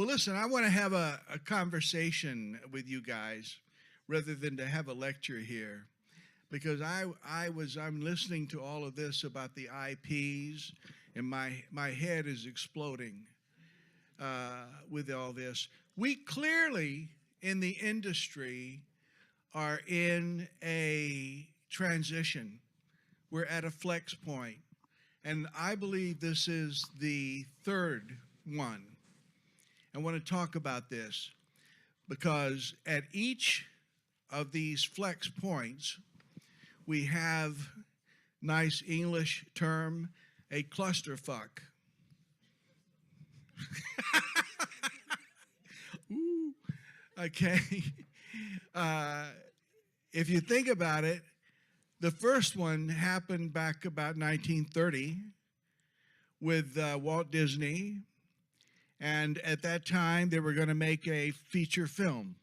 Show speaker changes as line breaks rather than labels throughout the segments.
listen, I want to have a conversation with you guys rather than to have a lecture here, because I'm listening to all of this about the IPs, and my head is exploding with all this. We clearly in the industry are in a transition. We're at a flex point, and I believe this is the third one. I want to talk about this because at each of these flex points, we have, nice English term, a clusterfuck. Ooh, okay. If you think about it, the first one happened back about 1930 with Walt Disney. And at that time, they were going to make a feature film.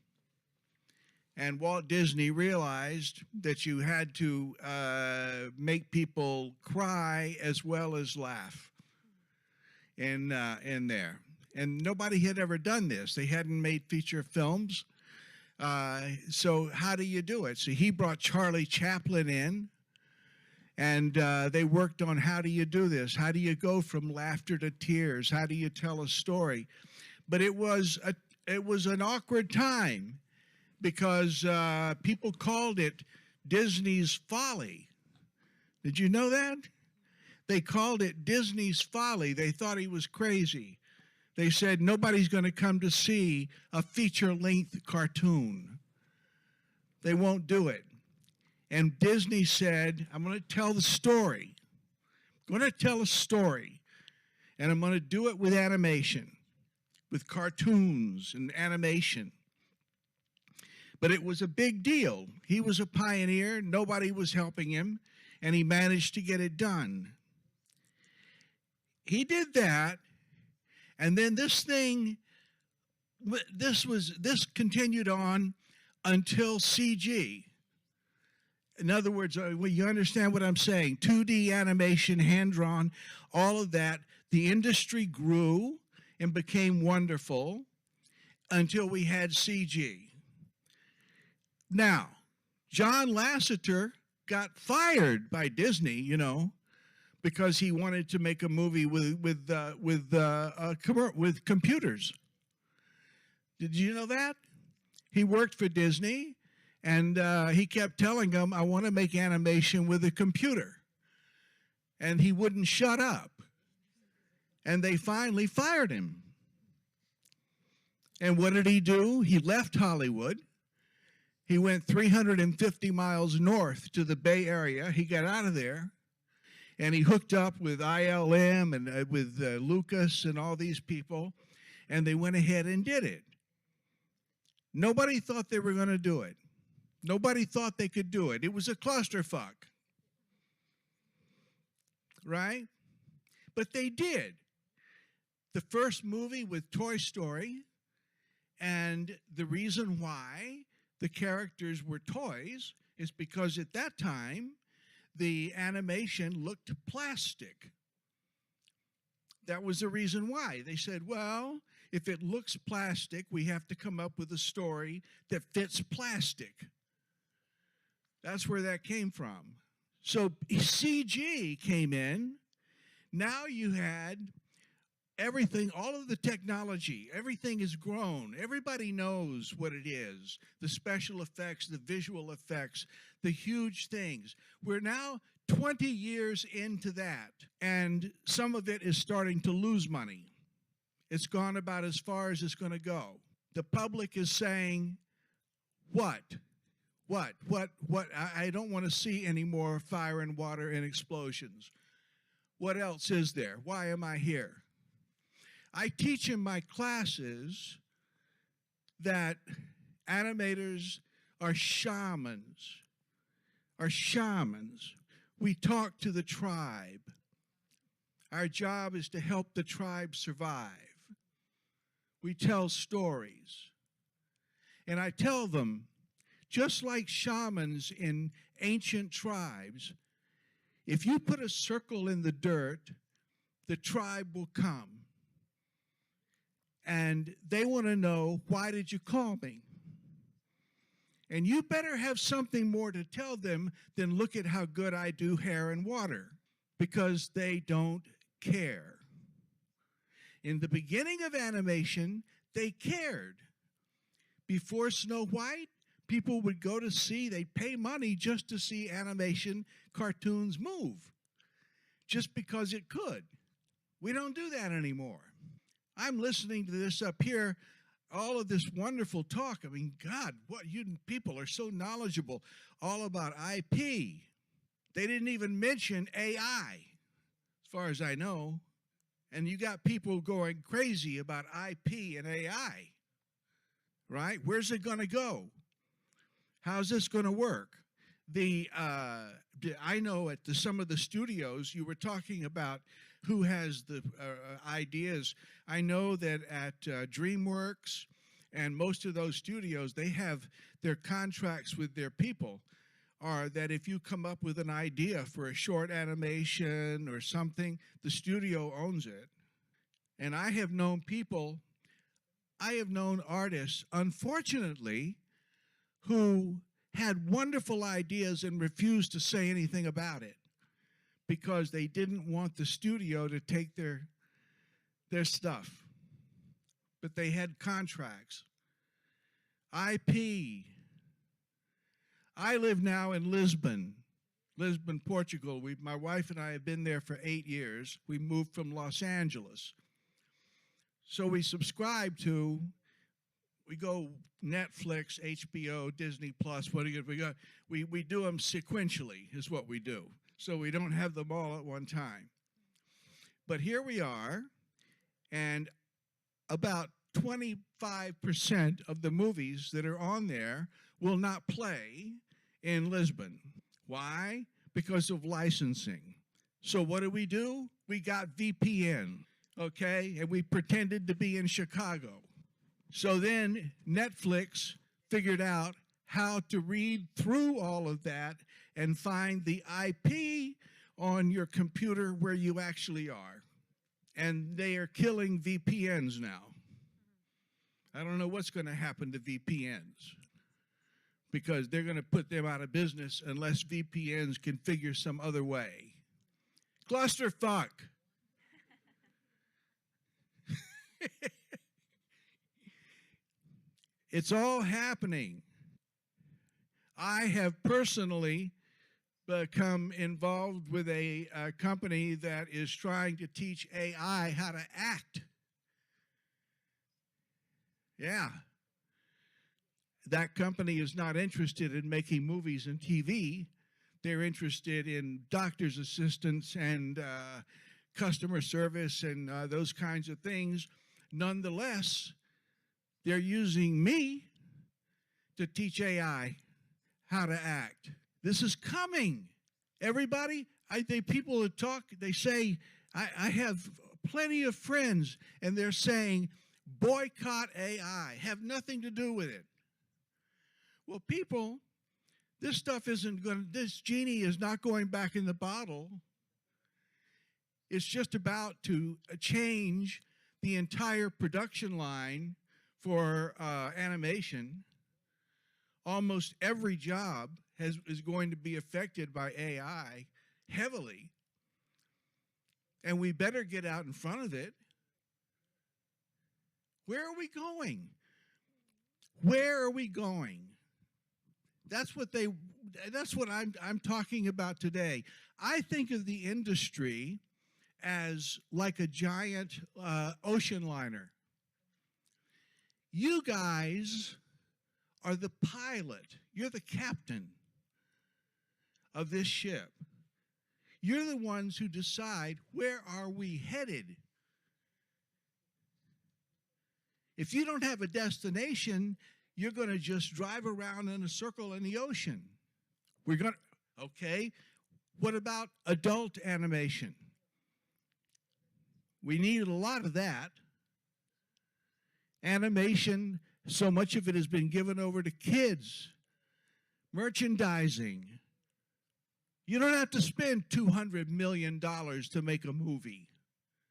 And Walt Disney realized that you had to make people cry as well as laugh in there. And nobody had ever done this. They hadn't made feature films. So how do you do it? So he brought Charlie Chaplin in, and they worked on how do you do this? How do you go from laughter to tears? How do you tell a story? But it was an awkward time because people called it Disney's folly. Did you know that? They called it Disney's folly. They thought he was crazy. They said nobody's going to come to see a feature-length cartoon. They won't do it. And Disney said, I'm going to tell the story. I'm going to tell a story. And I'm going to do it with animation, with cartoons and animation. But it was a big deal. He was a pioneer. Nobody was helping him. And he managed to get it done. He did that. And then this continued on until CG. In other words, you understand what I'm saying? 2D animation, hand-drawn, all of that. The industry grew and became wonderful until we had CG. Now, John Lasseter got fired by Disney, you know, because he wanted to make a movie with computers. Did you know that? He worked for Disney, and he kept telling them, I want to make animation with a computer. And he wouldn't shut up. And they finally fired him. And what did he do? He left Hollywood. He went 350 miles north to the Bay Area. He got out of there. And he hooked up with ILM and with Lucas and all these people, and they went ahead and did it. Nobody thought they were going to do it. Nobody thought they could do it. It was a clusterfuck, right? But they did. The first movie with Toy Story, and the reason why the characters were toys is because at that time, the animation looked plastic. That was the reason why. They said, well, if it looks plastic, we have to come up with a story that fits plastic. That's where that came from. So CG came in. Now you had everything, all of the technology, everything is grown. Everybody knows what it is. The special effects, the visual effects, the huge things. We're now 20 years into that, and some of it is starting to lose money. It's gone about as far as it's going to go. The public is saying, what? I don't want to see any more fire and water and explosions. What else is there? Why am I here? I teach in my classes that animators are shamans. We talk to the tribe. Our job is to help the tribe survive. We tell stories. And I tell them, just like shamans in ancient tribes, if you put a circle in the dirt, the tribe will come. and they want to know, why did you call me? And you better have something more to tell them than look at how good I do hair and water, because they don't care. In the beginning of animation, they cared. Before Snow White, people would go to see, they'd pay money just to see animation cartoons move, just because it could. We don't do that anymore. I'm listening to this up here, all of this wonderful talk. I mean, God, what you people are so knowledgeable, all about IP. They didn't even mention AI, as far as I know. And you got people going crazy about IP and AI, right? Where's it going to go? How's this going to work? I know at some of the studios, you were talking about who has the ideas. I know that at DreamWorks and most of those studios, they have their contracts with their people are that if you come up with an idea for a short animation or something, the studio owns it. And I have known artists, unfortunately, who had wonderful ideas and refused to say anything about it because they didn't want the studio to take their stuff. But they had contracts. IP. I live now in Lisbon, Portugal. My wife and I have been there for 8 years. We moved from Los Angeles. So we subscribe to, we go Netflix, HBO, Disney Plus, what do you, we do them sequentially is what we do. So we don't have them all at one time. But here we are, and about 25% of the movies that are on there will not play in Lisbon. Why? Because of licensing. So what do? We got VPN, okay? And we pretended to be in Chicago. So then Netflix figured out how to read through all of that and find the IP on your computer where you actually are. And they are killing VPNs now. I don't know what's going to happen to VPNs, because they're going to put them out of business unless VPNs can figure some other way. Clusterfuck. It's all happening. I have personally become involved with a company that is trying to teach AI how to act. Yeah. That company is not interested in making movies and TV. They're interested in doctor's assistants and customer service and those kinds of things. Nonetheless, they're using me to teach AI how to act. This is coming. Everybody, people that talk, they say, I have plenty of friends, and they're saying, boycott AI, have nothing to do with it. Well, people, this stuff isn't going to, this genie is not going back in the bottle. It's just about to change the entire production line for animation. Almost every job is going to be affected by AI heavily. And we better get out in front of it. Where are we going? Where are we going? That's what I'm talking about today. I think of the industry as like a giant ocean liner. You guys are the pilot. You're the captain of this ship. You're the ones who decide, where are we headed? If you don't have a destination, you're going to just drive around in a circle in the ocean. Okay, what about adult animation? We need a lot of that. Animation, so much of it has been given over to kids. Merchandising. You don't have to spend $200 million to make a movie.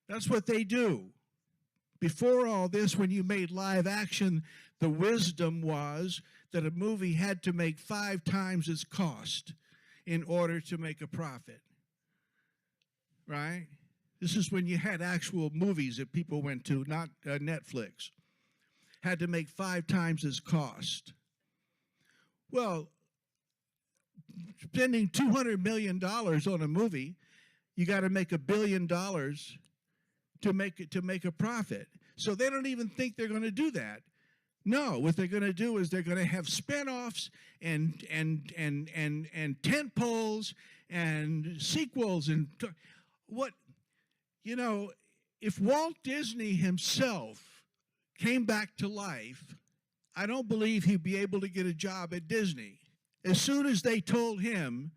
That's what they do, Before all this, when you made live action, the wisdom was that a movie had to make 5 times its cost in order to make a profit. Right? This is when you had actual movies that people went to, not Netflix. Had to make 5 times its cost. Well, spending $200 million on a movie, you got to make $1 billion to make a profit. So they don't even think they're going to do that. No, what they're going to do is they're going to have spinoffs and tent poles and sequels and what, you know, if Walt Disney himself came back to life, I don't believe he'd be able to get a job at Disney. As soon as they told him,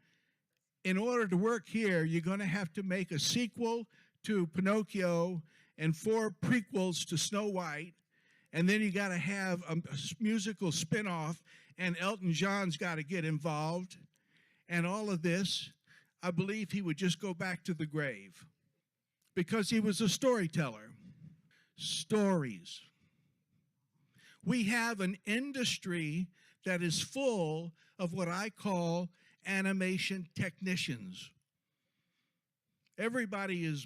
in order to work here, you're going to have to make a sequel to Pinocchio and 4 prequels to Snow White, and then you got to have a musical spinoff, and Elton John's got to get involved, and all of this, I believe he would just go back to the grave because he was a storyteller. Stories. We have an industry that is full of what I call animation technicians. Everybody is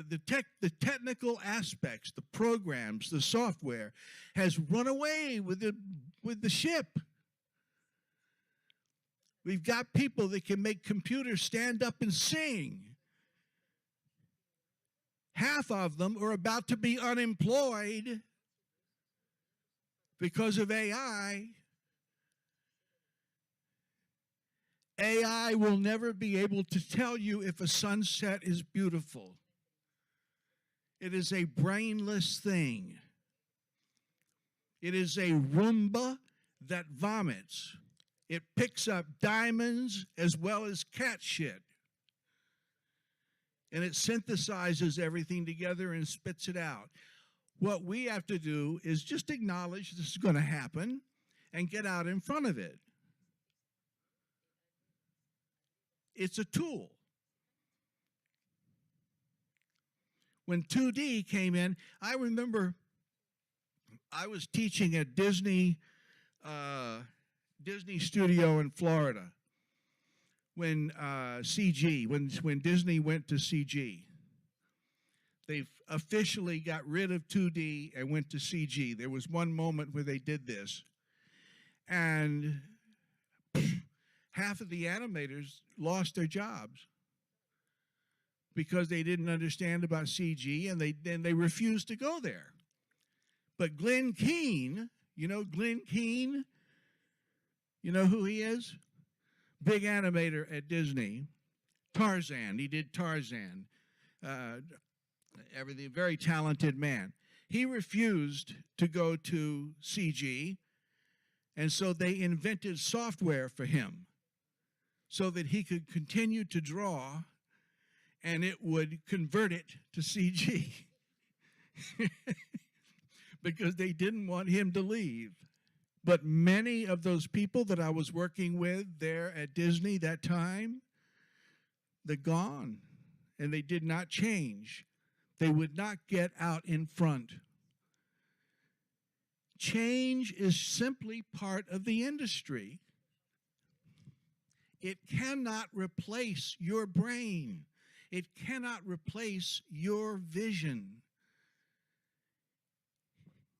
the technical aspects, the programs, the software has run away with the ship. We've got people that can make computers stand up and sing. Half of them are about to be unemployed because of AI. AI will never be able to tell you if a sunset is beautiful. It is a brainless thing. It is a Roomba that vomits. It picks up diamonds as well as cat shit. And it synthesizes everything together and spits it out. What we have to do is just acknowledge this is going to happen and get out in front of it. It's a tool. When 2D came in, I remember I was teaching at Disney studio in Florida when CG, when Disney went to CG. They officially got rid of 2D and went to CG. There was one moment where they did this. And half of the animators lost their jobs because they didn't understand about CG and they refused to go there. But Glenn Keane, you know Glenn Keane? You know who he is? Big animator at Disney. Tarzan, he did Tarzan. Everything, very talented man. He refused to go to CG, and so they invented software for him so that he could continue to draw and it would convert it to CG because they didn't want him to leave. But many of those people that I was working with there at Disney that time, they're gone, and they did not change. They would not get out in front. Change is simply part of the industry. It cannot replace your brain. It cannot replace your vision.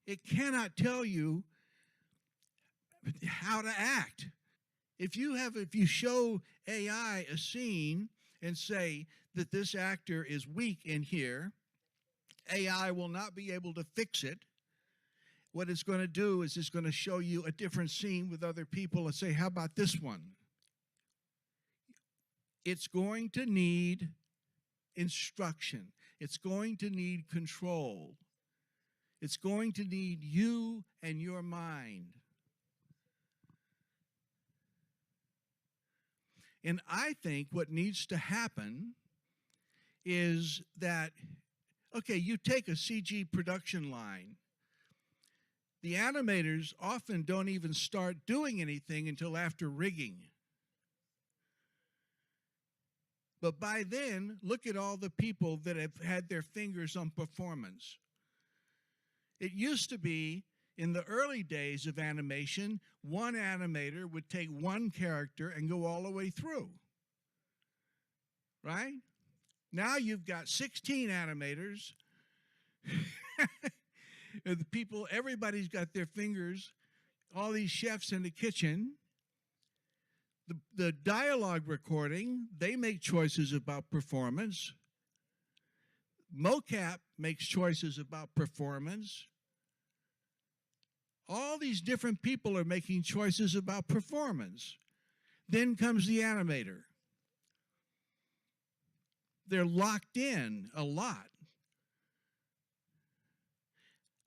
It cannot tell you how to act. If you show AI a scene and say that this actor is weak in here, AI will not be able to fix it. What it's going to do is it's going to show you a different scene with other people and say, how about this one? It's going to need instruction. It's going to need control. It's going to need you and your mind. And I think what needs to happen is that, okay, you take a CG production line. The animators often don't even start doing anything until after rigging. But by then, look at all the people that have had their fingers on performance. It used to be, in the early days of animation, one animator would take one character and go all the way through. Right? Now you've got 16 animators. The people, everybody's got their fingers, all these chefs in the kitchen. The dialogue recording, they make choices about performance. Mocap makes choices about performance. All these different people are making choices about performance. Then comes the animator. They're locked in a lot.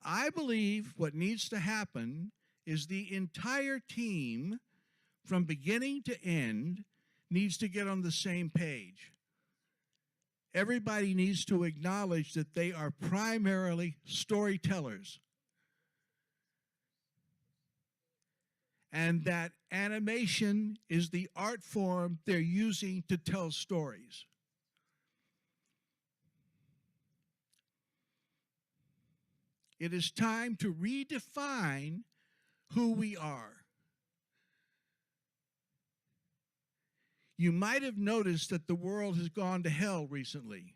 I believe what needs to happen is the entire team, from beginning to end, needs to get on the same page. Everybody needs to acknowledge that they are primarily storytellers. And that animation is the art form they're using to tell stories. It is time to redefine who we are. You might have noticed that the world has gone to hell recently.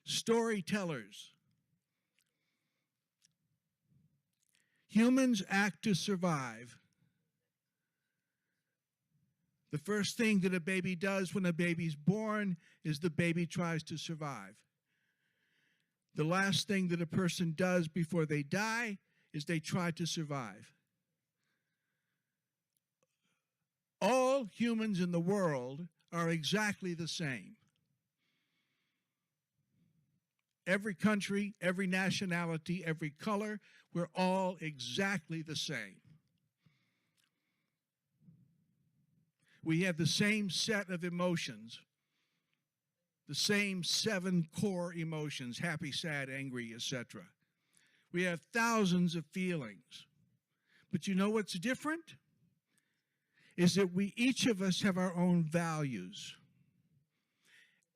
Storytellers. Humans act to survive. The first thing that a baby does when a baby's born is the baby tries to survive. The last thing that a person does before they die is they try to survive. All humans in the world are exactly the same. Every country, every nationality, every color, we're all exactly the same. We have the same set of emotions, the same 7 core emotions, happy, sad, angry, etc. We have thousands of feelings. But you know what's different? Is that each of us have our own values.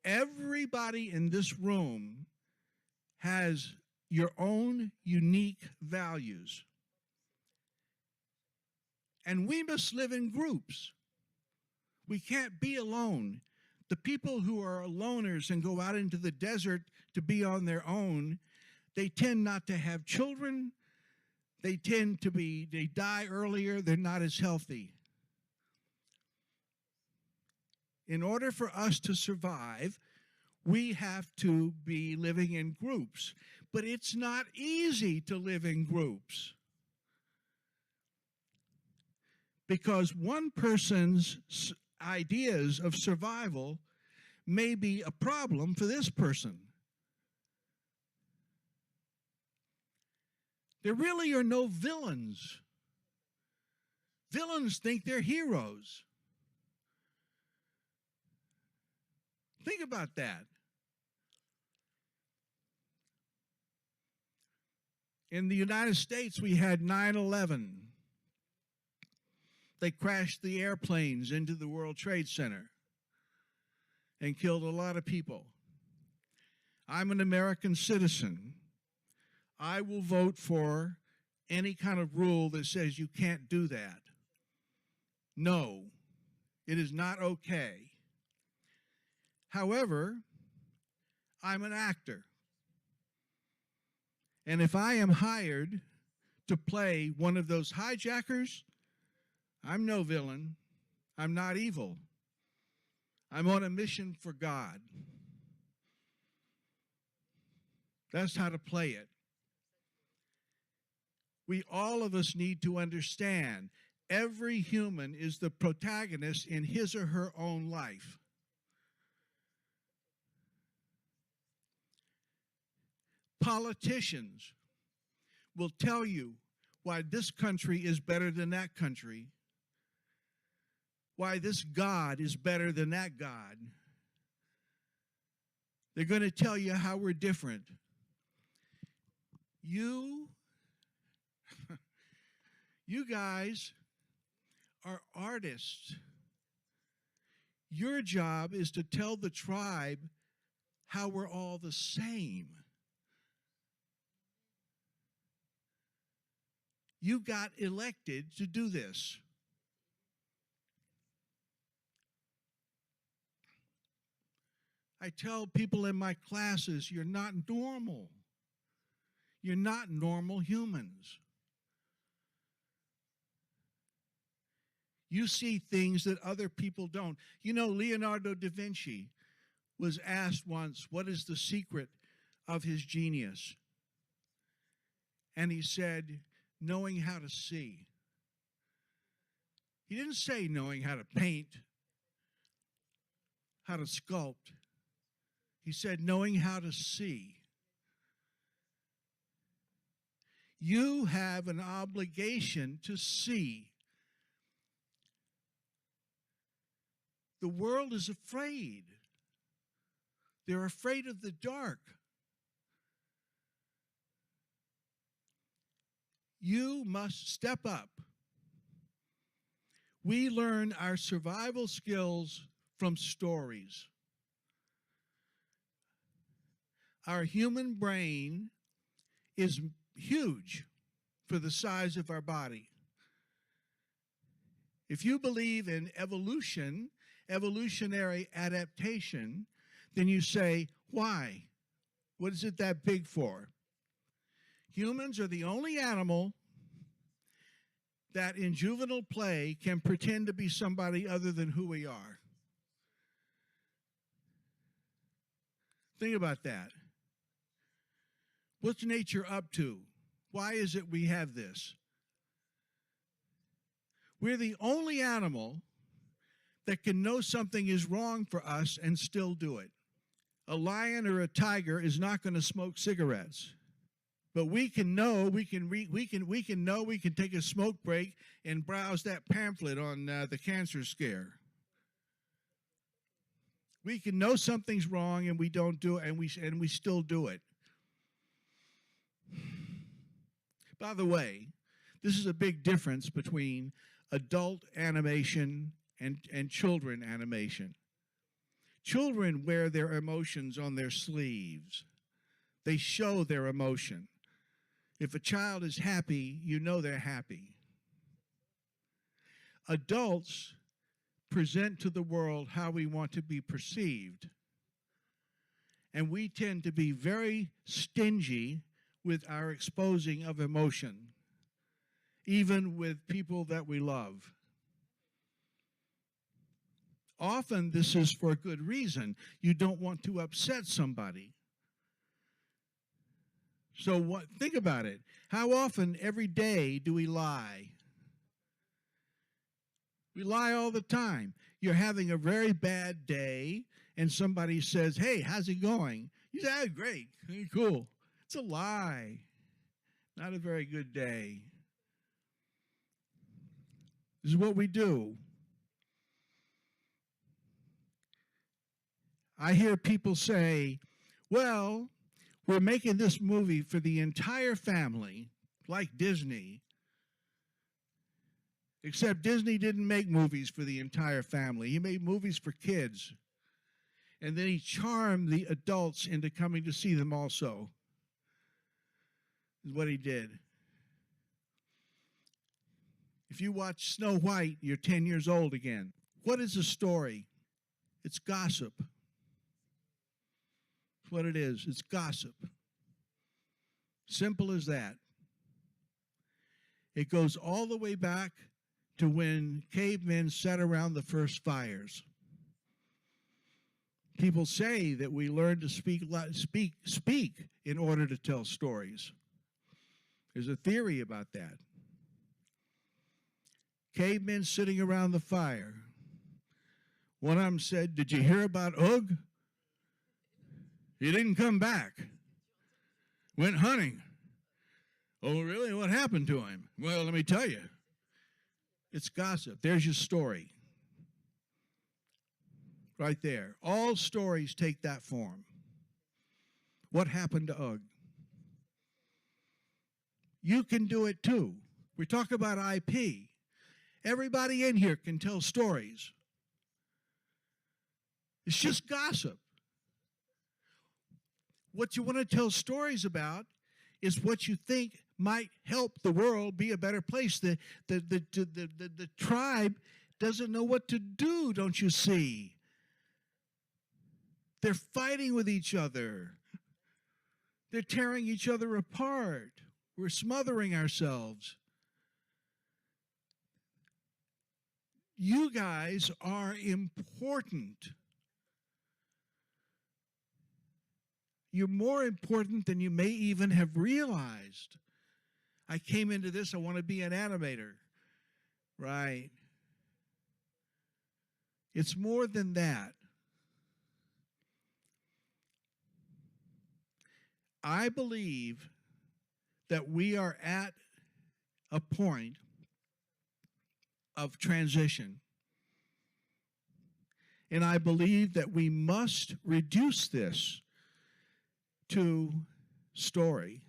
Everybody in this room has your own unique values. And we must live in groups. We can't be alone. The people who are loners and go out into the desert to be on their own, they tend not to have children. They die earlier. They're not as healthy. In order for us to survive, we have to be living in groups. But it's not easy to live in groups. Because one person's ideas of survival may be a problem for this person. There really are no villains. Villains think they're heroes. Think about that. In the United States, we had 9/11. They crashed the airplanes into the World Trade Center and killed a lot of people. I'm an American citizen. I will vote for any kind of rule that says you can't do that. No, it is not okay. However, I'm an actor. And if I am hired to play one of those hijackers, I'm no villain. I'm not evil. I'm on a mission for God. That's how to play it. All of us need to understand every human is the protagonist in his or her own life. Politicians will tell you why this country is better than that country, why this God is better than that God. They're going to tell you how we're different. You guys are artists. Your job is to tell the tribe how we're all the same. You got elected to do this. I tell people in my classes, you're not normal. You're not normal humans. You see things that other people don't. You know, Leonardo da Vinci was asked once, what is the secret of his genius? And he said, knowing how to see. He didn't say knowing how to paint, how to sculpt. He said knowing how to see. You have an obligation to see. The world is afraid. They're afraid of the dark. You must step up. We learn our survival skills from stories. Our human brain is huge for the size of our body. If you believe in evolution, evolutionary adaptation, then you say, why? What is it that big for? Humans are the only animal that in juvenile play can pretend to be somebody other than who we are. Think about that. What's nature up to? Why is it we have this? We're the only animal that can know something is wrong for us and still do it. A lion or a tiger is not going to smoke cigarettes. But we can know, we can take a smoke break and browse that pamphlet on the cancer scare. We can know something's wrong and we don't do it, and we still do it. By the way, this is a big difference between adult animation and children animation. Children wear their emotions on their sleeves. They show their emotion. If a child is happy, you know they're happy. Adults present to the world how we want to be perceived. And we tend to be very stingy with our exposing of emotion, even with people that we love. Often this is for a good reason. You don't want to upset somebody. So think about it. How often every day do we lie? We lie all the time. You're having a very bad day and somebody says, hey, how's it going? You say, oh, great, cool. It's a lie. Not a very good day. This is what we do. I hear people say, well, we're making this movie for the entire family, like Disney. Except Disney didn't make movies for the entire family. He made movies for kids. And then he charmed the adults into coming to see them also. Is what he did. If you watch Snow White, you're 10 years old again. What is a story? It's gossip. That's what it is. It's gossip. Simple as that. It goes all the way back to when cavemen sat around the first fires. People say that we learn to speak in order to tell stories. There's a theory about that. Cavemen sitting around the fire. One of them said, did you hear about Ugg? He didn't come back. Went hunting. Oh, really? What happened to him? Well, let me tell you. It's gossip. There's your story. Right there. All stories take that form. What happened to Ugg? You can do it too. We talk about IP. Everybody in here can tell stories. It's just gossip. What you want to tell stories about is what you think might help the world be a better place. The tribe doesn't know what to do, don't you see? They're fighting with each other. They're tearing each other apart. We're smothering ourselves. You guys are important. You're more important than you may even have realized. I came into this, I want to be an animator. Right. It's more than that. I believe that we are at a point of transition. And I believe that we must reduce this to story.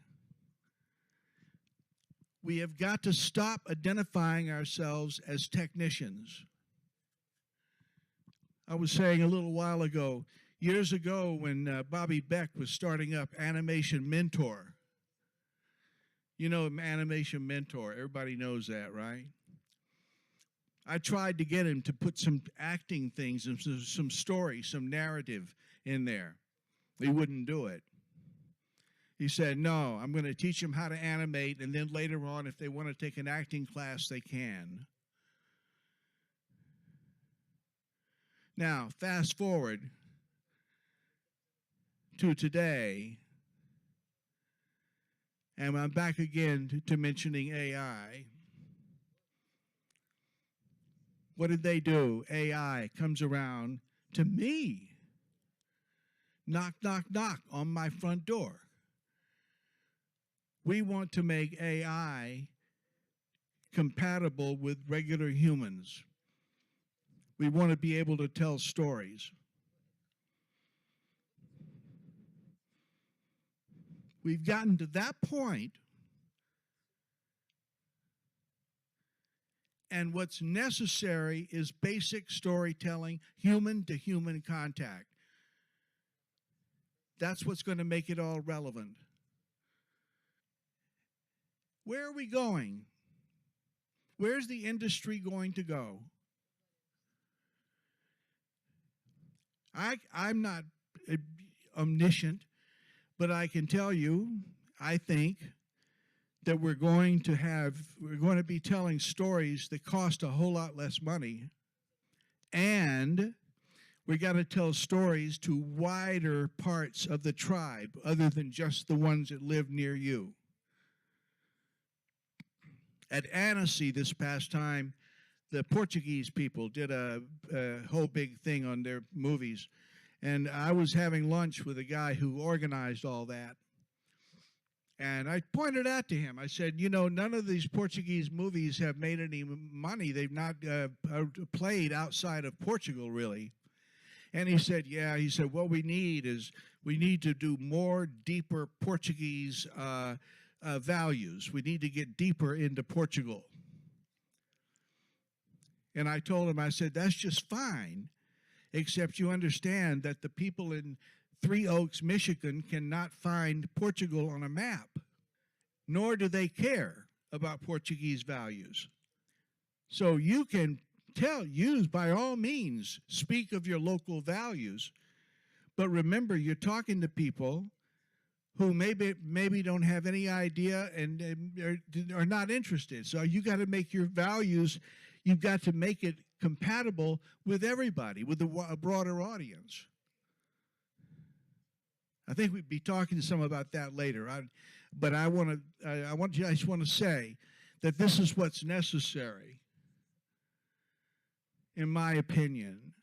We have got to stop identifying ourselves as technicians. I was saying a little while ago, years ago when Bobby Beck was starting up Animation Mentor. You know, Animation Mentor, everybody knows that, right? I tried to get him to put some acting things and some story, some narrative in there. He wouldn't do it. He said, no, I'm going to teach them how to animate, and then later on, if they want to take an acting class, they can. Now, fast forward to today, and I'm back again to mentioning AI. What did they do? AI comes around to me. Knock, knock, knock on my front door. We want to make AI compatible with regular humans. We want to be able to tell stories. We've gotten to that point, and what's necessary is basic storytelling, human-to-human contact. That's what's going to make it all relevant. Where are we going? Where's the industry going to go? I'm not omniscient, but I can tell you, I think that we're going to be telling stories that cost a whole lot less money, and we got to tell stories to wider parts of the tribe other than just the ones that live near you. At Annecy this past time, the Portuguese people did a whole big thing on their movies. And I was having lunch with a guy who organized all that. And I pointed out to him, I said, you know, none of these Portuguese movies have made any money. They've not played outside of Portugal, really. And he said, yeah, he said, what we need to do more deeper Portuguese values. We need to get deeper into Portugal. And I told him, I said, that's just fine, except you understand that the people in Three Oaks, Michigan cannot find Portugal on a map, nor do they care about Portuguese values. So you can use by all means, speak of your local values, but remember you're talking to people who maybe don't have any idea and are not interested. So you got to make your values, you've got to make it compatible with everybody, with a broader audience. I think we'd be talking some about that later. But I just want to say that this is what's necessary, in my opinion.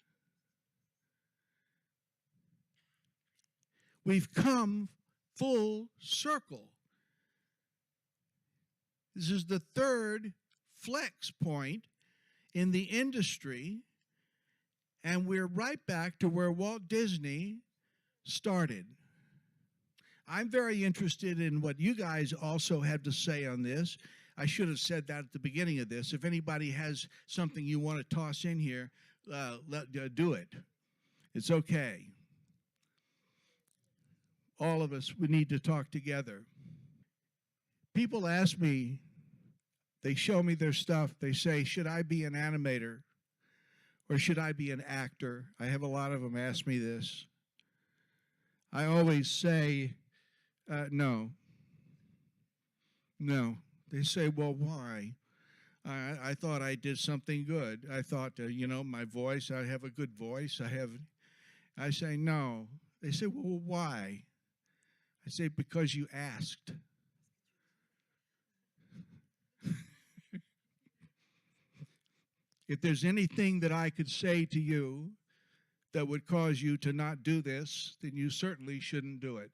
We've come full circle. This is the third flex point in the industry, and we're right back to where Walt Disney started. I'm very interested in what you guys also have to say on this. I should have said that at the beginning of this. If anybody has something you want to toss in here, do it. It's okay. All of us, we need to talk together. People ask me, they show me their stuff, they say, should I be an animator or should I be an actor? I have a lot of them ask me this. I always say, no. No. They say, well, why? I thought I did something good. I thought, my voice, I have a good voice. I say, no. They say, well, why? I say, because you asked. If there's anything that I could say to you that would cause you to not do this, then you certainly shouldn't do it.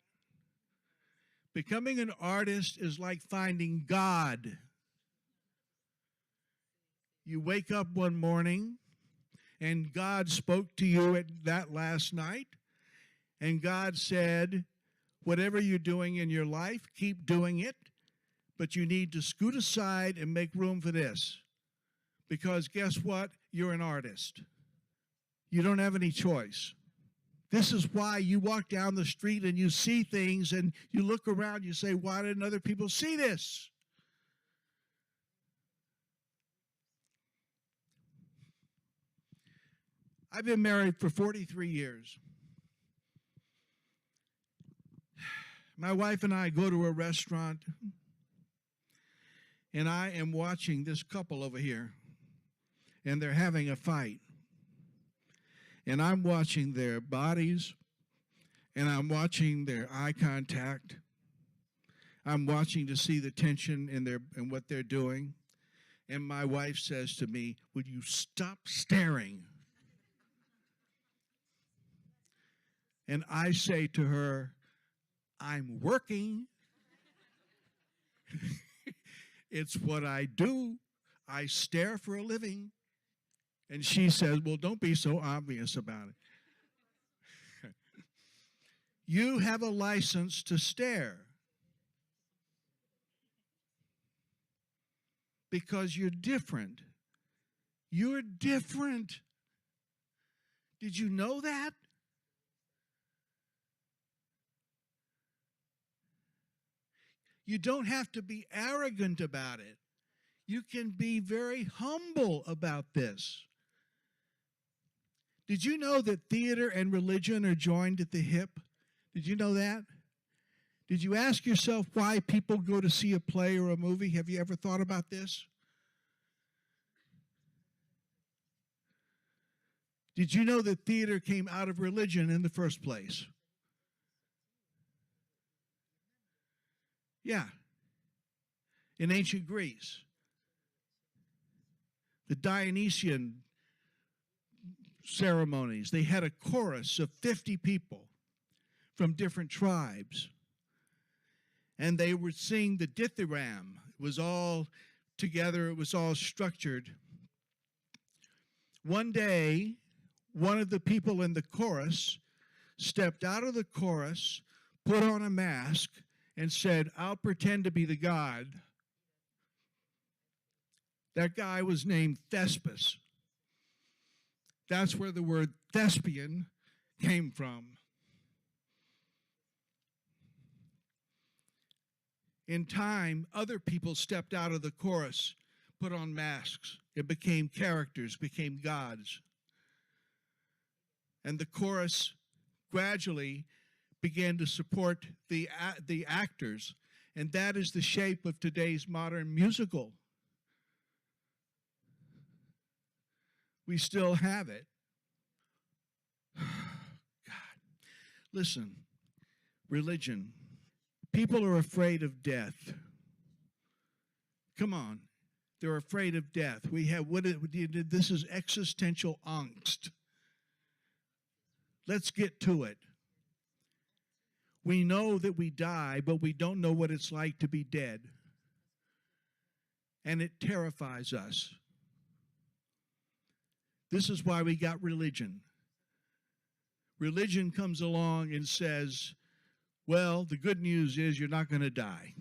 Becoming an artist is like finding God. You wake up one morning and God spoke to you at that last night, and God said, whatever you're doing in your life, keep doing it, but you need to scoot aside and make room for this. Because guess what? You're an artist. You don't have any choice. This is why you walk down the street and you see things and you look around, you say, why didn't other people see this? I've been married for 43 years. My wife and I go to a restaurant, and I am watching this couple over here, and they're having a fight. And I'm watching their bodies, and I'm watching their eye contact. I'm watching to see the tension in what they're doing. And my wife says to me, would you stop staring? And I say to her, I'm working. It's what I do. I stare for a living. And she says, well, don't be so obvious about it. You have a license to stare because you're different. You're different. Did you know that? You don't have to be arrogant about it. You can be very humble about this. Did you know that theater and religion are joined at the hip? Did you know that? Did you ask yourself why people go to see a play or a movie? Have you ever thought about this? Did you know that theater came out of religion in the first place? Yeah. In ancient Greece, the Dionysian ceremonies, they had a chorus of 50 people from different tribes. And they would sing the dithyramb. It was all together, it was all structured. One day, one of the people in the chorus stepped out of the chorus, put on a mask, and said, I'll pretend to be the god. That guy was named Thespis. That's where the word thespian came from. In time, other people stepped out of the chorus, put on masks. It became characters, became gods. And the chorus gradually began to support the actors, and that is the shape of today's modern musical. We still have it. God. Listen, religion. People are afraid of death. Come on. They're afraid of death. This is existential angst. Let's get to it. We know that we die, but we don't know what it's like to be dead. And it terrifies us. This is why we got religion. Religion comes along and says, well, the good news is you're not going to die.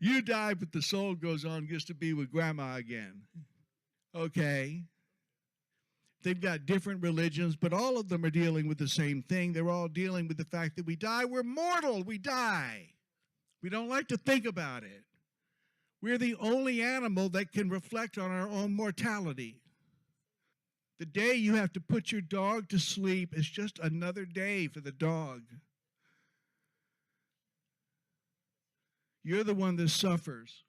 You die, but the soul goes on, gets to be with grandma again. Okay. They've got different religions, but all of them are dealing with the same thing. They're all dealing with the fact that we die. We're mortal. We die. We don't like to think about it. We're the only animal that can reflect on our own mortality. The day you have to put your dog to sleep is just another day for the dog. You're the one that suffers.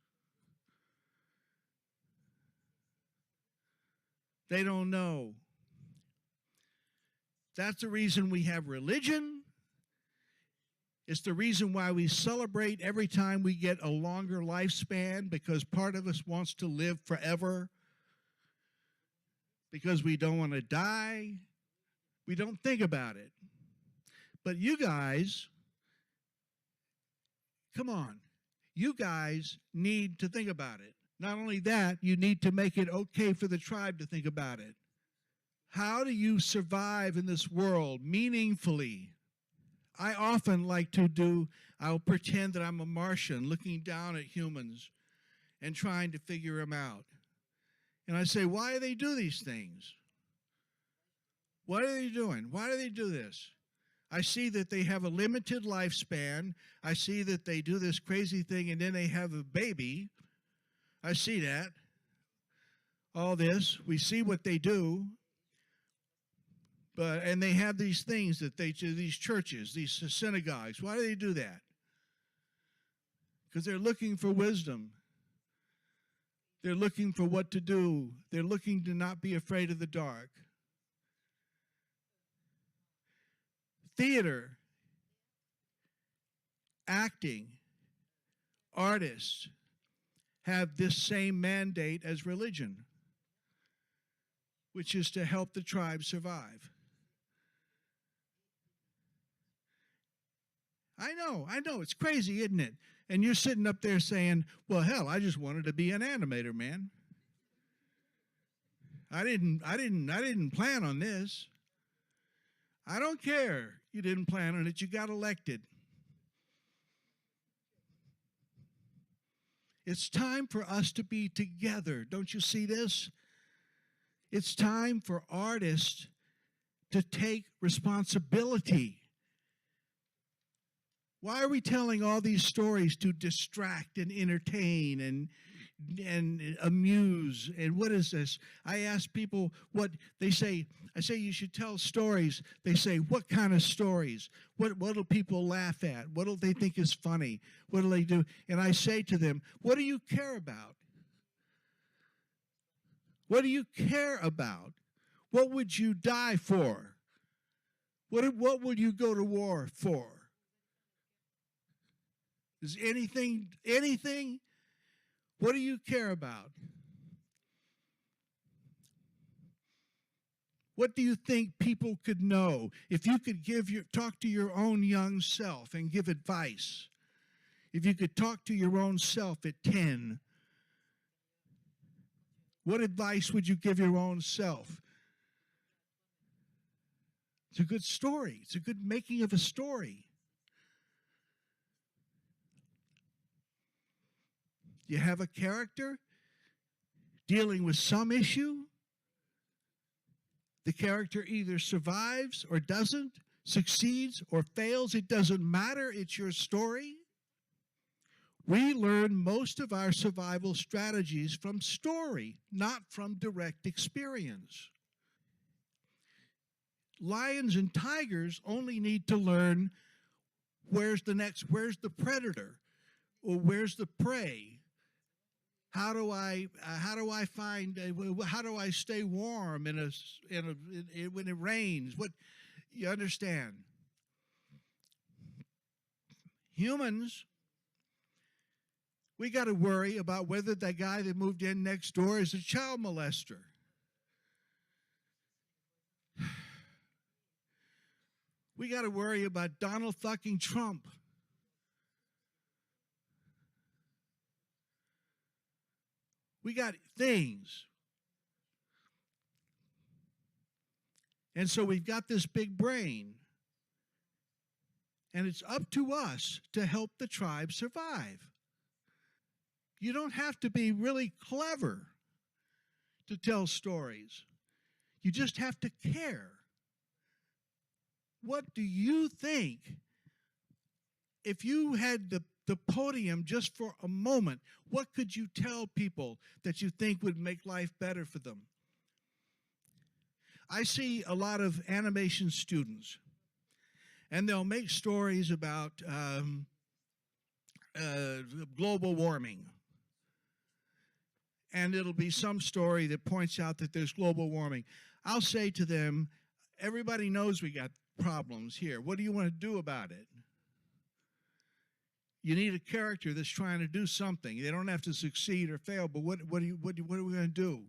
They don't know. That's the reason we have religion. It's the reason why we celebrate every time we get a longer lifespan, because part of us wants to live forever, because we don't want to die. We don't think about it. But you guys, come on, you guys need to think about it. Not only that, you need to make it okay for the tribe to think about it. How do you survive in this world meaningfully? I often like to I'll pretend that I'm a Martian looking down at humans and trying to figure them out. And I say, why do they do these things? What are they doing? Why do they do this? I see that they have a limited lifespan. I see that they do this crazy thing and then they have a baby. I see that. All this. We see what they do. And they have these things that they do, these churches, these synagogues. Why do they do that? Because they're looking for wisdom. They're looking for what to do. They're looking to not be afraid of the dark. Theater, acting, artists have this same mandate as religion, which is to help the tribe survive. I know, it's crazy, isn't it? And you're sitting up there saying, well, hell, I just wanted to be an animator, man. I didn't plan on this. I don't care. You didn't plan on it. You got elected. It's time for us to be together. Don't you see this? It's time for artists to take responsibility. Why are we telling all these stories to distract and entertain and amuse? And what is this? I ask people what they say. I say you should tell stories. They say, what kind of stories? What will people laugh at? What will they think is funny? What do they do? And I say to them, what do you care about? What do you care about? What would you die for? What would you go to war for? Is anything? What do you care about? What do you think people could know? If you could talk to your own young self and give advice, if you could talk to your own self at 10, what advice would you give your own self? It's a good story. It's a good making of a story. You have a character dealing with some issue. The character either survives or doesn't, succeeds or fails. It doesn't matter. It's your story. We learn most of our survival strategies from story, not from direct experience. Lions and tigers only need to learn where's the predator, or where's the prey. How do I stay warm when it rains? What you understand? Humans, we got to worry about whether that guy that moved in next door is a child molester. We got to worry about Donald fucking Trump. We got things. And so we've got this big brain. And it's up to us to help the tribe survive. You don't have to be really clever to tell stories. You just have to care. What do you think? If you had the the podium just for a moment. What could you tell people that you think would make life better for them? I see a lot of animation students, and they'll make stories about global warming. And it'll be some story that points out that there's global warming. I'll say to them, everybody knows we got problems here. What do you want to do about it? You need a character that's trying to do something. They don't have to succeed or fail, but what are we going to do?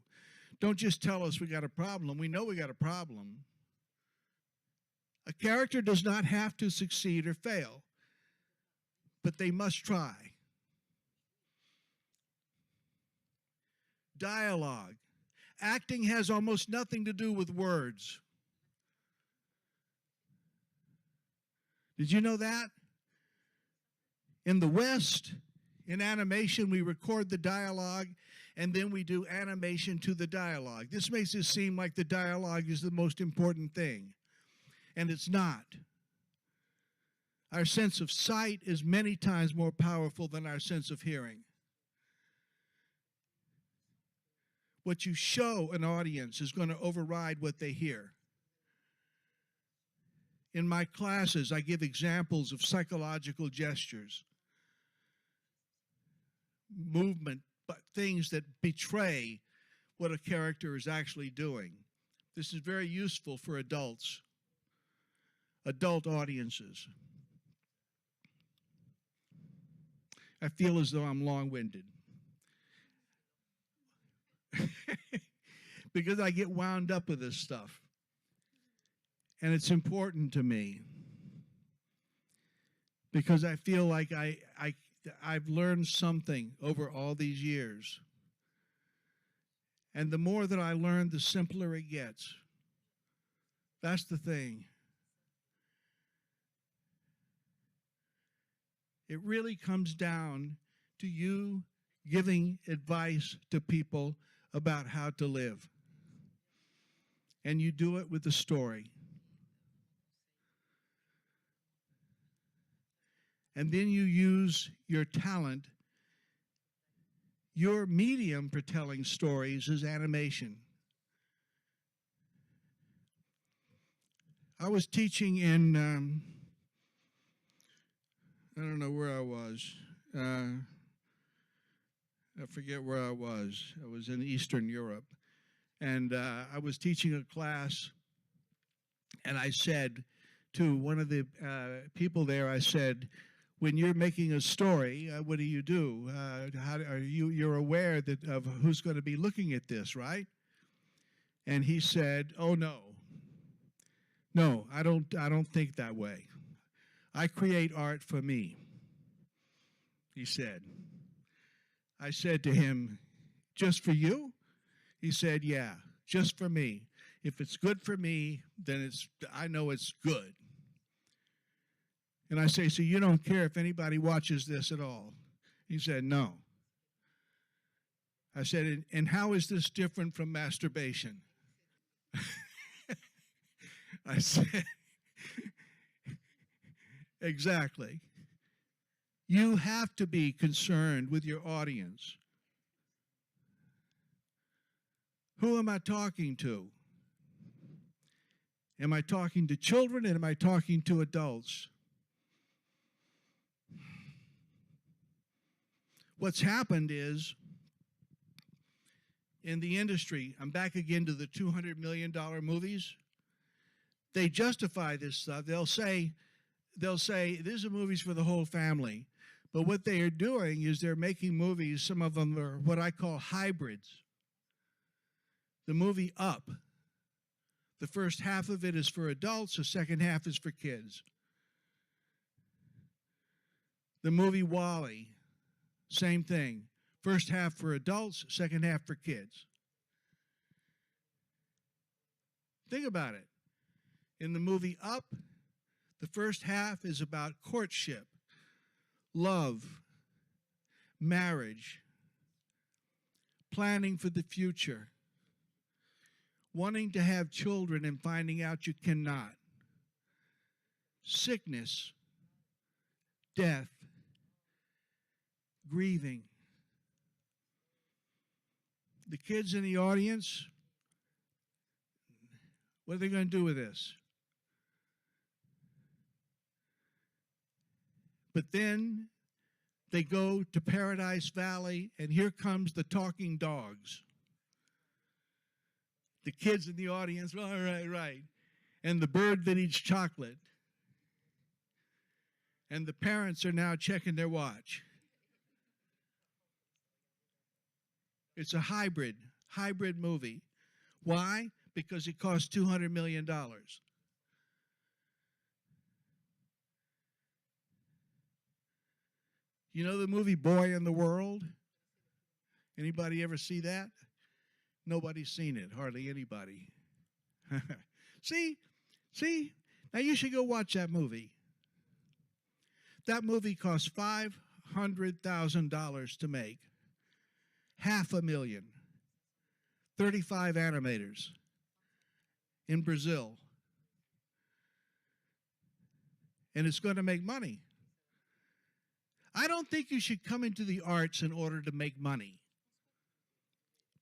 Don't just tell us we got a problem. We know we got a problem. A character does not have to succeed or fail, but they must try. Dialogue. Acting has almost nothing to do with words. Did you know that? In the West, in animation, we record the dialogue, and then we do animation to the dialogue. This makes it seem like the dialogue is the most important thing, and it's not. Our sense of sight is many times more powerful than our sense of hearing. What you show an audience is going to override what they hear. In my classes, I give examples of psychological gestures, movement, but things that betray what a character is actually doing. This is very useful for adults, adult audiences. I feel as though I'm long-winded because I get wound up with this stuff. And it's important to me because I feel like I've learned something over all these years. And the more that I learn, the simpler it gets. That's the thing. It really comes down to you giving advice to people about how to live. And you do it with a story. And then you use your talent. Your medium for telling stories is animation. I was teaching in, I don't know where I was. I forget where I was. I was in Eastern Europe. And I was teaching a class, and I said to one of the people there, I said, when you're making a story, what do? How are you're aware that of who's going to be looking at this, right? And he said, "Oh no, I don't think that way. I create art for me." He said. I said to him, "Just for you?" He said, "Yeah, just for me. If it's good for me, then I know it's good." And I say, "So you don't care if anybody watches this at all?" He said, "No." I said, and how is this different from masturbation?" I said, exactly. You have to be concerned with your audience. Who am I talking to? Am I talking to children, and am I talking to adults? What's happened is, in the industry, I'm back again to the $200 million movies. They justify this stuff. They'll say, these are movies for the whole family. But what they are doing is they're making movies, some of them are what I call hybrids. The movie Up, the first half of it is for adults, the second half is for kids. The movie Wall-E, same thing. First half for adults, second half for kids. Think about it. In the movie Up, the first half is about courtship, love, marriage, planning for the future, wanting to have children and finding out you cannot, sickness, death, grieving. The kids in the audience, what are they going to do with this? But then they go to Paradise Valley, and here comes the talking dogs. The kids in the audience, all right, right. And the bird that eats chocolate. And the parents are now checking their watch. It's a hybrid movie. Why? Because it cost $200 million. You know the movie Boy in the World? Anybody ever see that? Nobody's seen it, hardly anybody. See? Now you should go watch that movie. That movie cost $500,000 to make. $500,000. 35 animators in Brazil. And it's going to make money. I don't think you should come into the arts in order to make money.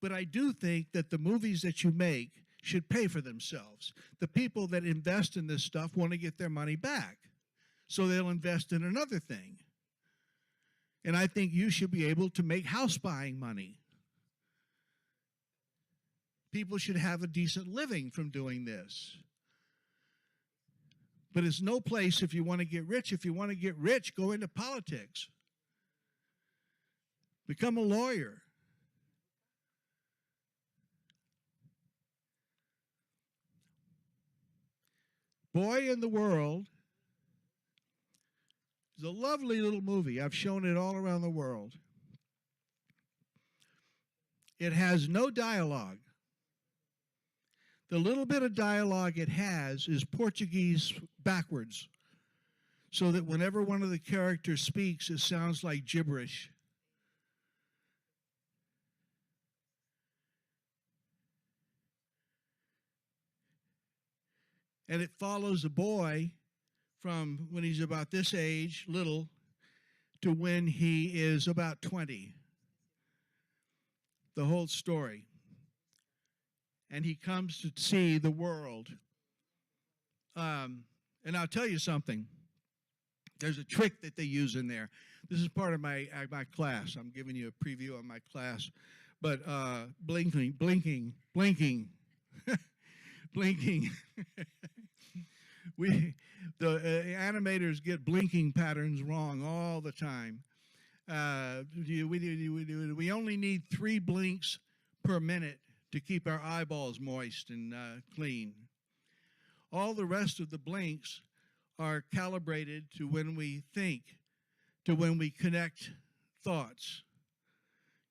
But I do think that the movies that you make should pay for themselves. The people that invest in this stuff want to get their money back. So they'll invest in another thing. And I think you should be able to make house buying money. People should have a decent living from doing this. But it's no place if you want to get rich. If you want to get rich, go into politics. Become a lawyer. Boy in the World is a lovely little movie. I've shown it all around the world. It has no dialogue. The little bit of dialogue it has is Portuguese backwards, so that whenever one of the characters speaks, it sounds like gibberish. And it follows a boy from when he's about this age, little, to when he is about 20. The whole story. And he comes to see the world. And I'll tell you something. There's a trick that they use in there. This is part of my class. I'm giving you a preview of my class. But blinking. blinking. The animators get blinking patterns wrong all the time. We only need 3 blinks per minute to keep our eyeballs moist and clean. All the rest of the blinks are calibrated to when we think, to when we connect thoughts.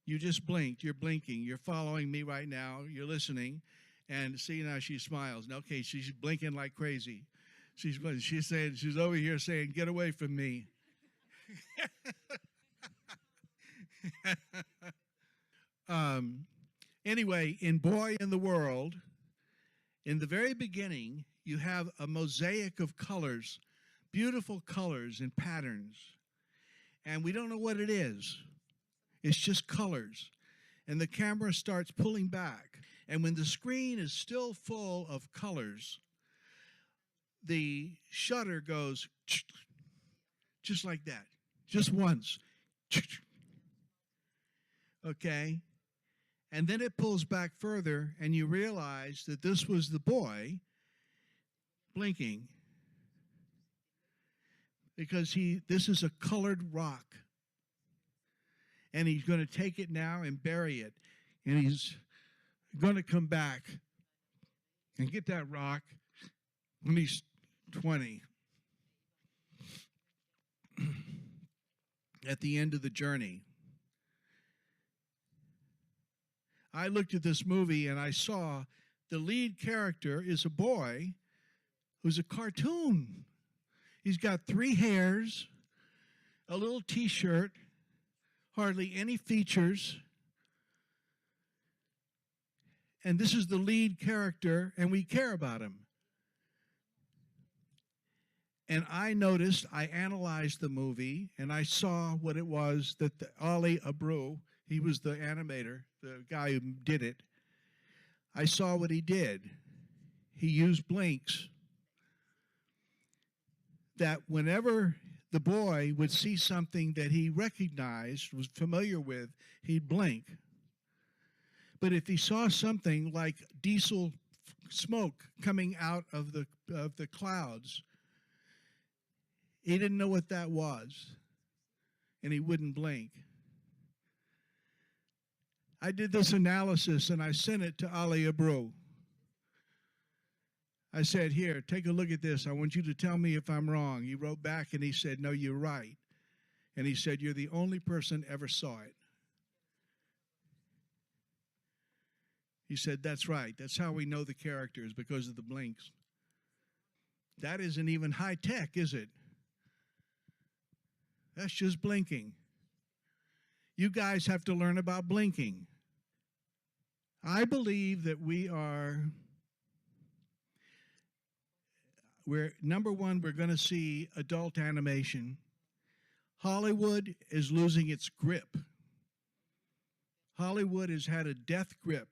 You just blinked, you're blinking, you're following me right now, you're listening, and see now she smiles. Okay, she's blinking like crazy. She's saying, she's over here saying, get away from me. Anyway, in Boy in the World, in the very beginning, you have a mosaic of colors, beautiful colors and patterns. And we don't know what it is. It's just colors. And the camera starts pulling back. And when the screen is still full of colors, the shutter goes just like that, just once. Okay? And then it pulls back further, and you realize that this was the boy blinking because this is a colored rock. And he's going to take it now and bury it. And he's going to come back and get that rock when he's 20. At the end of the journey. I looked at this movie and I saw the lead character is a boy who's a cartoon. He's got 3 hairs, a little t-shirt, hardly any features. And this is the lead character, and we care about him. And I noticed, I analyzed the movie, and I saw what it was that Ali Abreu, he was the animator, the guy who did it. I saw what he did. He used blinks. That whenever the boy would see something that he recognized, was familiar with, he'd blink. But if he saw something like diesel smoke coming out of the clouds, he didn't know what that was, and he wouldn't blink. I did this analysis, and I sent it to Ali Abreu. I said, here, take a look at this. I want you to tell me if I'm wrong. He wrote back, and he said, no, you're right. And he said, you're the only person ever saw it. He said, that's right. That's how we know the characters, because of the blinks. That isn't even high tech, is it? That's just blinking. You guys have to learn about blinking. I believe that we're number one, we're going to see adult animation. Hollywood is losing its grip. Hollywood has had a death grip.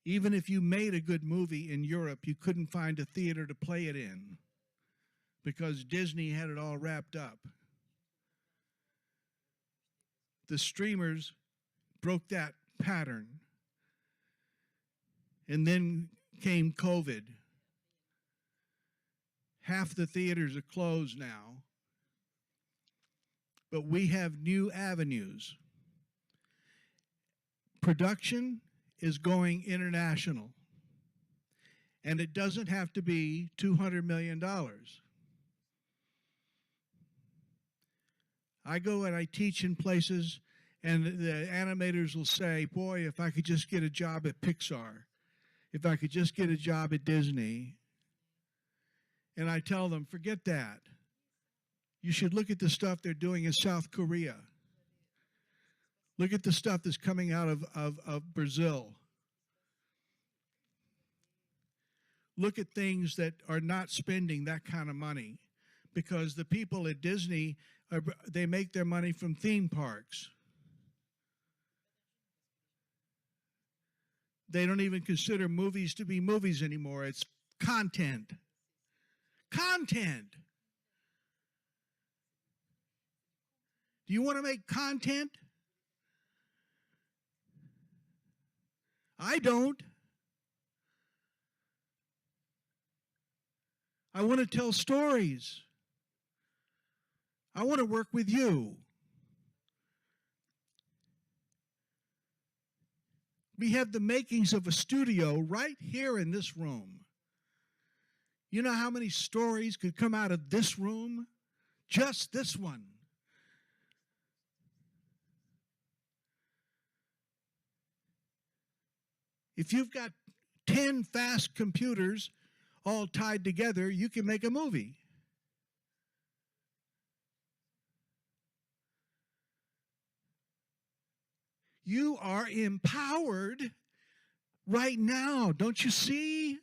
Even if you made a good movie in Europe, you couldn't find a theater to play it in because Disney had it all wrapped up. The streamers broke that pattern. And then came COVID. Half the theaters are closed now. But we have new avenues. Production is going international. And it doesn't have to be $200 million. I go and I teach in places, and the animators will say, boy, if I could just get a job at Pixar, if I could just get a job at Disney. And I tell them, forget that. You should look at the stuff they're doing in South Korea. Look at the stuff that's coming out of Brazil. Look at things that are not spending that kind of money, because the people at Disney, they make their money from theme parks. They don't even consider movies to be movies anymore. It's content. Content. Do you want to make content? I don't. I want to tell stories. I want to work with you. We have the makings of a studio right here in this room. You know how many stories could come out of this room? Just this one. If you've got 10 fast computers all tied together, you can make a movie. You are empowered right now. Don't you see?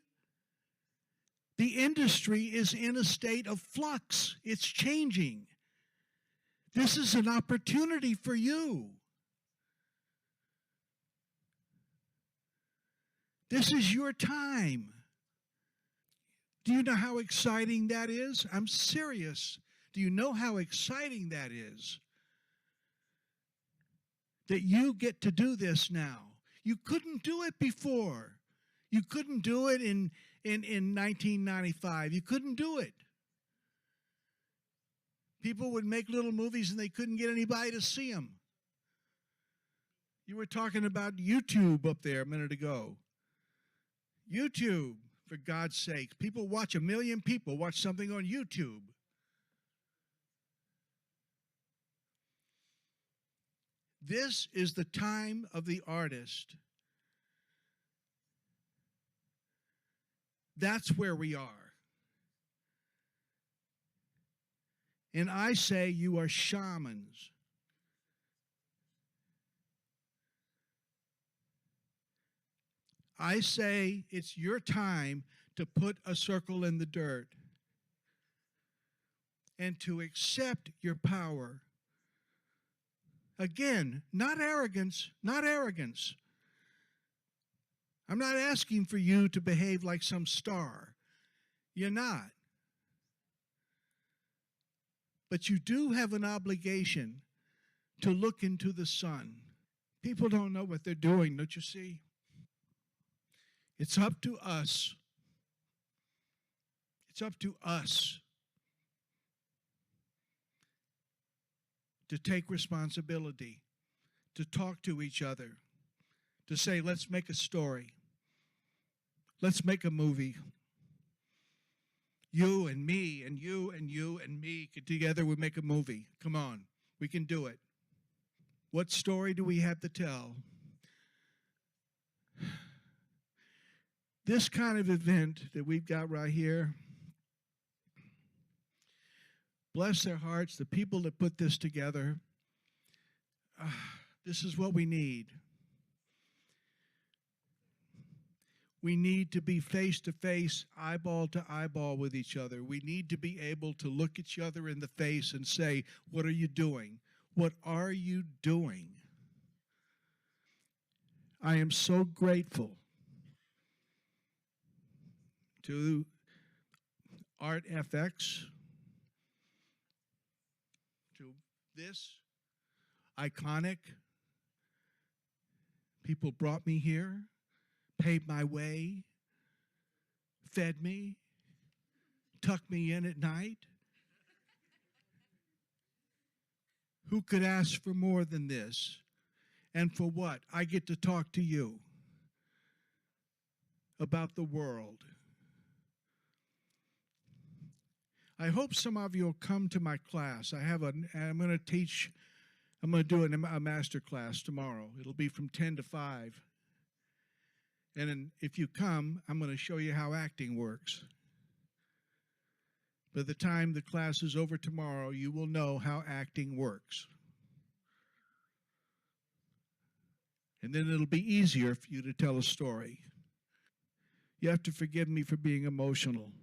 The industry is in a state of flux. It's changing. This is an opportunity for you. This is your time. Do you know how exciting that is? I'm serious. Do you know how exciting that is? That you get to do this now. You couldn't do it before. You couldn't do it in 1995. You couldn't do it. People would make little movies and they couldn't get anybody to see them. You were talking about YouTube up there a minute ago. YouTube, for God's sake. People watch, 1 million people watch something on YouTube. This is the time of the artist. That's where we are. And I say you are shamans. I say it's your time to put a circle in the dirt. and to accept your power. Again, not arrogance, not arrogance. I'm not asking for you to behave like some star. You're not. But you do have an obligation to look into the sun. People don't know what they're doing, don't you see? It's up to us. It's up to us to take responsibility, to talk to each other, to say, let's make a story. Let's make a movie. You and me and you and you and me, together we make a movie. Come on, we can do it. What story do we have to tell? This kind of event that we've got right here, bless their hearts, the people that put this together, this is what we need. We need to be face to face, eyeball to eyeball with each other. We need to be able to look each other in the face and say, what are you doing? What are you doing? I am so grateful to ArtFX, to this iconic. People brought me here, paid my way, fed me, tucked me in at night. Who could ask for more than this? And for what? I get to talk to you about the world. I hope some of you will come to my class. I'm going to do a master class tomorrow. It'll be from 10 to 5. And then if you come, I'm going to show you how acting works. By the time the class is over tomorrow, you will know how acting works. And then it'll be easier for you to tell a story. You have to forgive me for being emotional.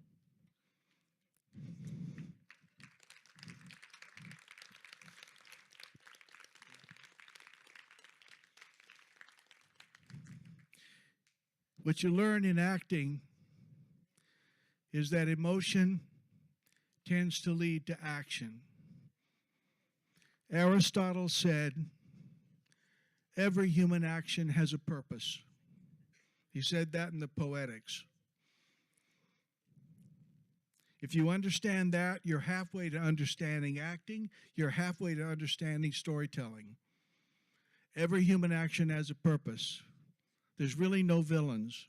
What you learn in acting is that emotion tends to lead to action. Aristotle said, every human action has a purpose. He said that in the Poetics. If you understand that, you're halfway to understanding acting, you're halfway to understanding storytelling. Every human action has a purpose. There's really no villains.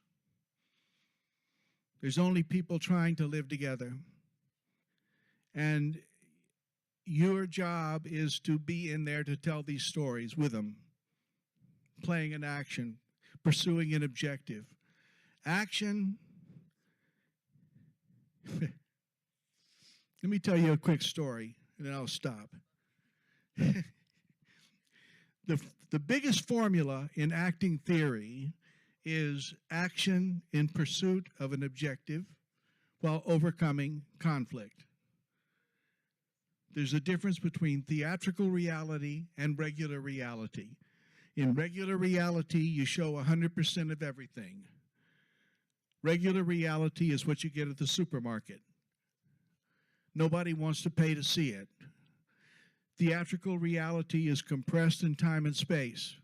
There's only people trying to live together. And your job is to be in there to tell these stories with them, playing an action, pursuing an objective. Action. Let me tell you a quick story, and then I'll stop. The biggest formula in acting theory is action in pursuit of an objective while overcoming conflict. There's a difference between theatrical reality and regular reality. In regular reality, you show 100% of everything. Regular reality is what you get at the supermarket. Nobody wants to pay to see it. Theatrical reality is compressed in time and space.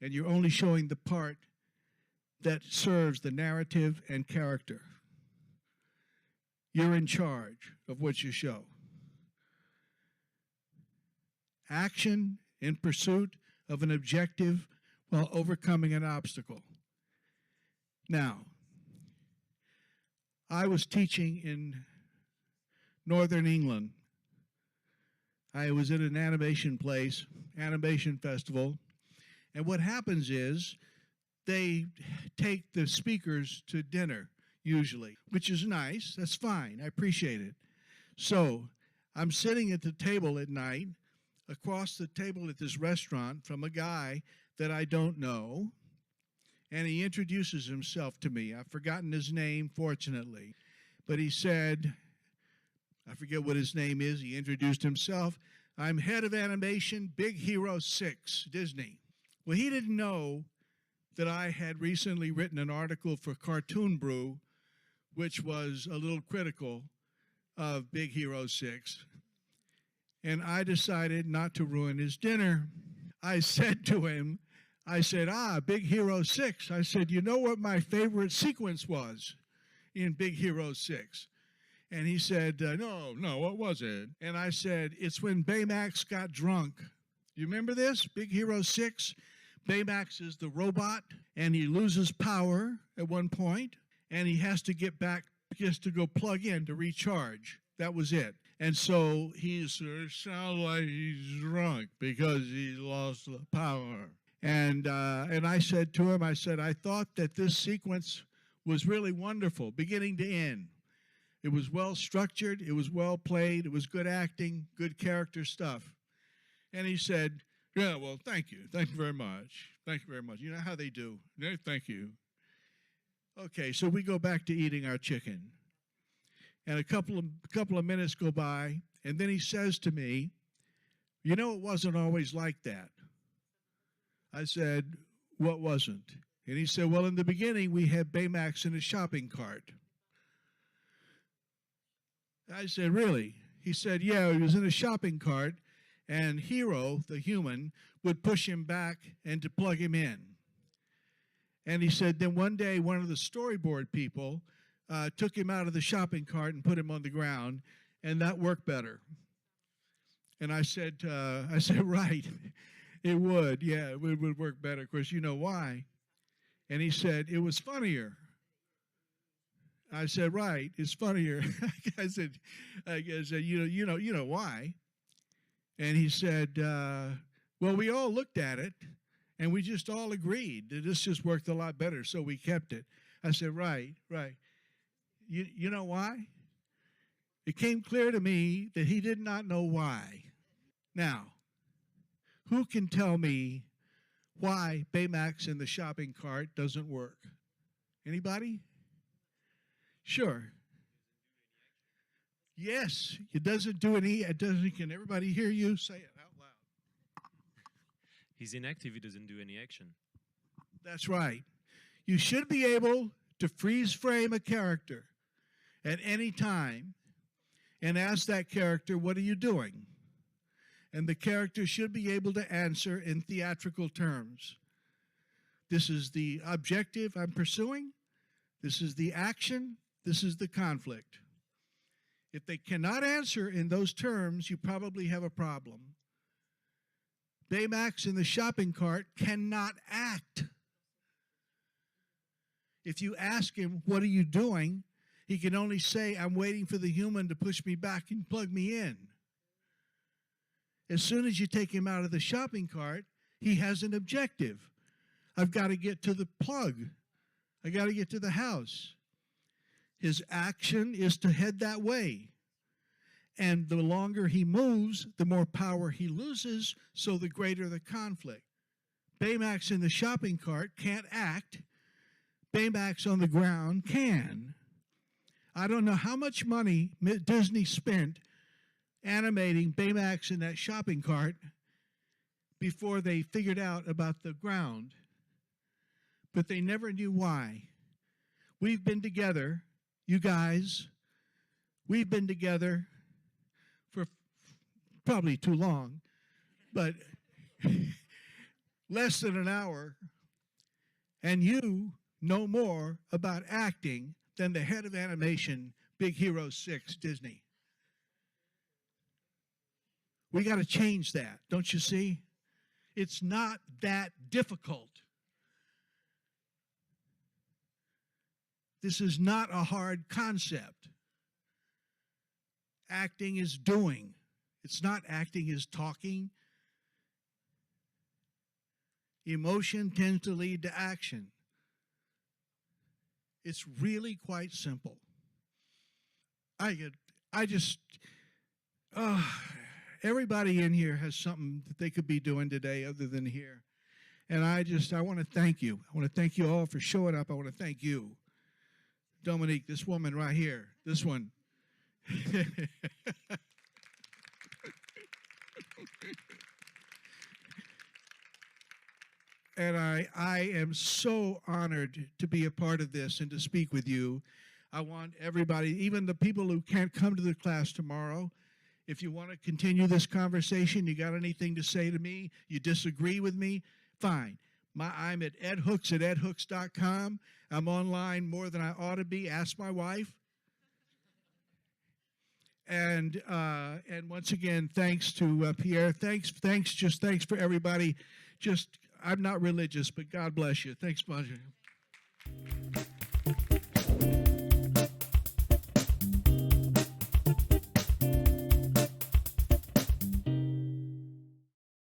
And you're only showing the part that serves the narrative and character. You're in charge of what you show. Action in pursuit of an objective while overcoming an obstacle. Now, I was teaching in Northern England. I was at an animation place, animation festival, and what happens is they take the speakers to dinner, usually, which is nice. That's fine. I appreciate it. So I'm sitting at the table at night, across the table at this restaurant from a guy that I don't know, and he introduces himself to me. I've forgotten his name, fortunately, but he said, I forget what his name is. He introduced himself. I'm head of animation, Big Hero 6, Disney. Well, he didn't know that I had recently written an article for Cartoon Brew, which was a little critical of Big Hero 6. And I decided not to ruin his dinner. I said to him, I said, Big Hero 6. I said, you know what my favorite sequence was in Big Hero 6? And he said, no, what was it? And I said, it's when Baymax got drunk. You remember this? Big Hero 6? Baymax is the robot, and he loses power at one point, and he has to get back, just to go plug in to recharge. That was it. And so he sounds like he's drunk because he lost the power. And I said to him, I said, I thought that this sequence was really wonderful, beginning to end. It was well structured, it was well played, it was good acting, good character stuff. And he said, yeah, well, thank you. Thank you very much. Thank you very much. You know how they do. No, thank you. Okay, so we go back to eating our chicken. And a couple of minutes go by, and then he says to me, you know, it wasn't always like that. I said, what wasn't? And he said, well, in the beginning, we had Baymax in a shopping cart. I said, really? He said, yeah, he was in a shopping cart, and Hero, the human, would push him back and to plug him in. And he said, then one day, one of the storyboard people took him out of the shopping cart and put him on the ground, and that worked better. And I said, right, it would. Yeah, it would work better. Of course, you know why. And he said, it was funnier. I said, right, it's funnier. I said, you know why. And he said, well, we all looked at it, and we just all agreed that this just worked a lot better, so we kept it. I said, right. You know why? It came clear to me that he did not know why. Now, who can tell me why Baymax in the shopping cart doesn't work? Anybody? Sure. Yes, it doesn't do any, it doesn't, can everybody hear you? Say it out loud.
He's inactive, he doesn't do any action.
That's right. You should be able to freeze frame a character at any time and ask that character, what are you doing? And the character should be able to answer in theatrical terms. This is the objective I'm pursuing. This is the action. This is the conflict. If they cannot answer in those terms, you probably have a problem. Baymax in the shopping cart cannot act. If you ask him, what are you doing? He can only say, I'm waiting for the human to push me back and plug me in. As soon as you take him out of the shopping cart, he has an objective. I've got to get to the plug. I got to get to the house. His action is to head that way. And the longer he moves, the more power he loses, so the greater the conflict. Baymax in the shopping cart can't act. Baymax on the ground can. I don't know how much money Disney spent animating Baymax in that shopping cart before they figured out about the ground. But they never knew why. We've been together, you guys, we've been together for probably too long, but less than an hour, and you know more about acting than the head of animation, Big Hero 6, Disney. We got to change that, don't you see? It's not that difficult. This is not a hard concept. Acting is doing. It's not acting is talking. Emotion tends to lead to action. It's really quite simple. Everybody in here has something that they could be doing today other than here. And I want to thank you. I want to thank you all for showing up. I want to thank you. Dominique, this woman right here, this one, And I am so honored to be a part of this and to speak with you. I want everybody, even the people who can't come to the class tomorrow, if you want to continue this conversation, you got anything to say to me, you disagree with me, fine. I'm at edhooks@edhooks.com. I'm online more than I ought to be. Ask my wife. And once again, thanks to Pierre. Thanks for everybody. I'm not religious, but God bless you. Thanks, Bonjour.